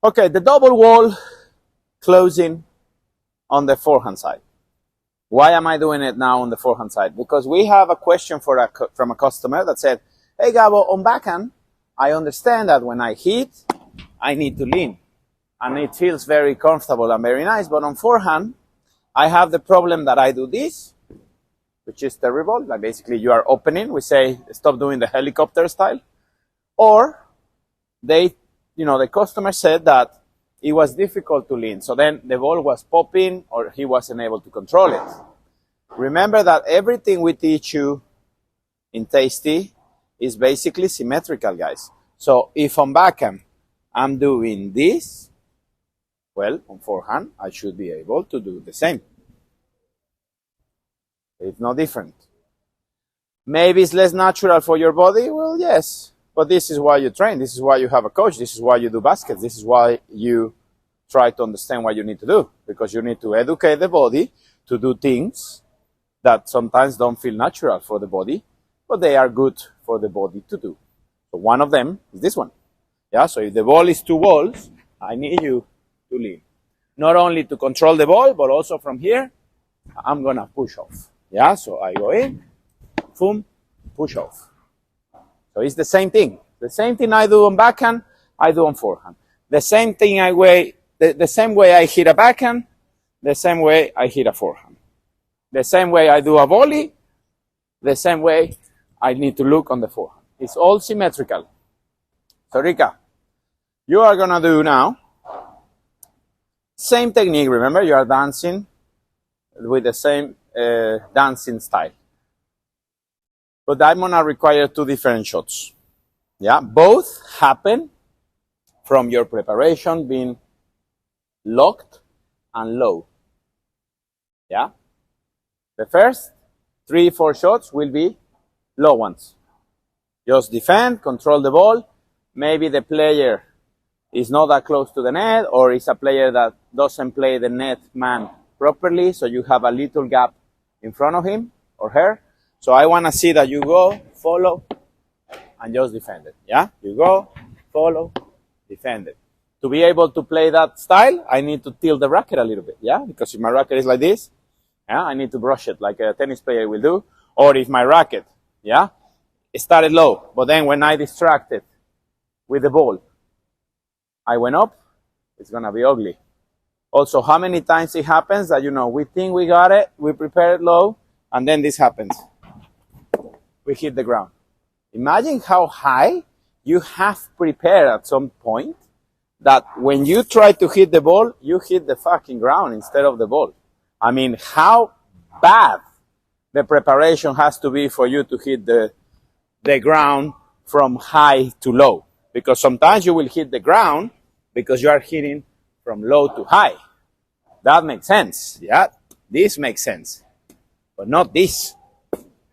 Okay, the double wall closing on the forehand side. Why am I doing it now on the forehand side? Because we have a question from a customer that said, hey Gabo, on backhand, I understand that when I hit, I need to lean. And it feels very comfortable and very nice. But on forehand, I have the problem that I do this, which is terrible. Like basically you are opening. We say, stop doing the helicopter style. Or the customer said that it was difficult to lean. So then the ball was popping or he wasn't able to control it. Remember that everything we teach you in Tasty is basically symmetrical, guys. So if on backhand I'm doing this, well, on forehand, I should be able to do the same. It's no different. Maybe it's less natural for your body. Well, yes. But this is why you train. This is why you have a coach. This is why you do baskets. This is why you try to understand what you need to do. Because you need to educate the body to do things that sometimes don't feel natural for the body, but they are good for the body to do. So one of them is this one. Yeah, so if the ball is 2 balls, I need you to lean. Not only to control the ball, but also from here, I'm going to push off. Yeah, so I go in, boom, push off. So it's the same thing. The same thing I do on backhand, I do on forehand. The same thing the same way I hit a backhand, the same way I hit a forehand. The same way I do a volley, the same way I need to look on the forehand. It's all symmetrical. So Rika, you are going to do now same technique. Remember, you are dancing with the same dancing style. But I'm going to require 2 different shots. Yeah, both happen from your preparation being locked and low. Yeah. The first 3-4 shots will be low ones. Just defend, control the ball. Maybe the player is not that close to the net, or is a player that doesn't play the net man properly, so you have a little gap in front of him or her. So I want to see that you go, follow, and just defend it. Yeah? You go, follow, defend it. To be able to play that style, I need to tilt the racket a little bit. Yeah? Because if my racket is like this, yeah, I need to brush it like a tennis player will do. Or if my racket, yeah, it started low, but then when I distracted with the ball, I went up, it's going to be ugly. Also, how many times it happens that, we think we got it, we prepare it low, and then this happens. We hit the ground. Imagine how high you have prepared at some point that when you try to hit the ball, you hit the fucking ground instead of the ball. I mean, how bad the preparation has to be for you to hit the ground from high to low. Because sometimes you will hit the ground because you are hitting from low to high. That makes sense. Yeah, this makes sense. But not this.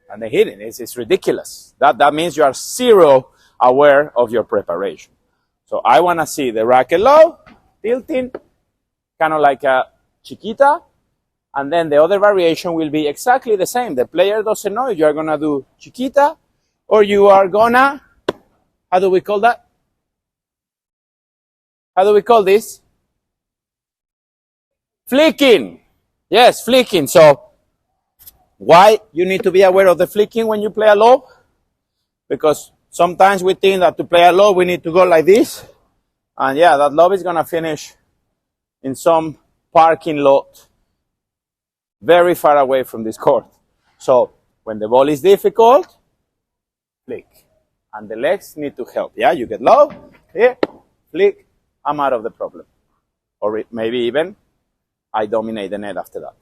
And the hitting is ridiculous. That means you are zero aware of your preparation. So I want to see the racket low, tilting, kind of like a chiquita. And then the other variation will be exactly the same. The player doesn't know if you are going to do chiquita or you are going to, how do we call that? How do we call this? Flicking. Yes, flicking. So why you need to be aware of the flicking when you play a lob? Because sometimes we think that to play a lob, we need to go like this. And yeah, that lob is going to finish in some parking lot very far away from this court. So when the ball is difficult, flick. And the legs need to help. Yeah, you get low, here, flick, I'm out of the problem. Or maybe even I dominate the net after that.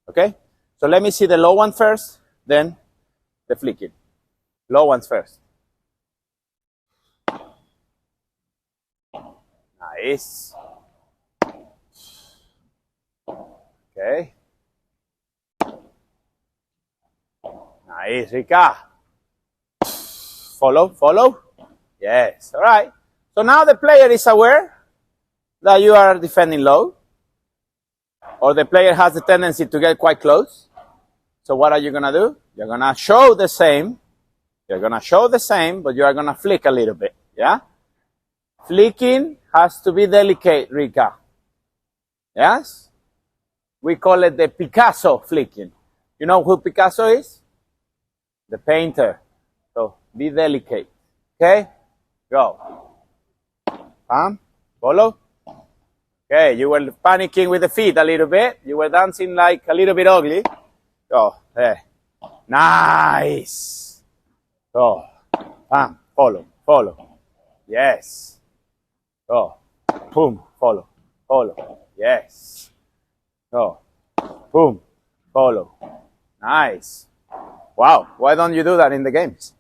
Okay? So let me see the low one first, then the flicking. Low ones first. Nice. Okay. Nice, Rika. Follow. Yes, all right. So now the player is aware that you are defending low, or the player has the tendency to get quite close. So what are you going to do? You're going to show the same. You're going to show the same, but you are going to flick a little bit, yeah? Flicking has to be delicate, Rika. Yes? We call it the Picasso flicking. You know who Picasso is? The painter. So be delicate. Okay? Go. Follow. Okay, you were panicking with the feet a little bit. You were dancing like a little bit ugly. Go. There. Nice. Go. Follow. Follow. Yes. Go. Boom. Follow. Follow. Yes. Go. Boom. Follow. Nice. Wow. Why don't you do that in the games?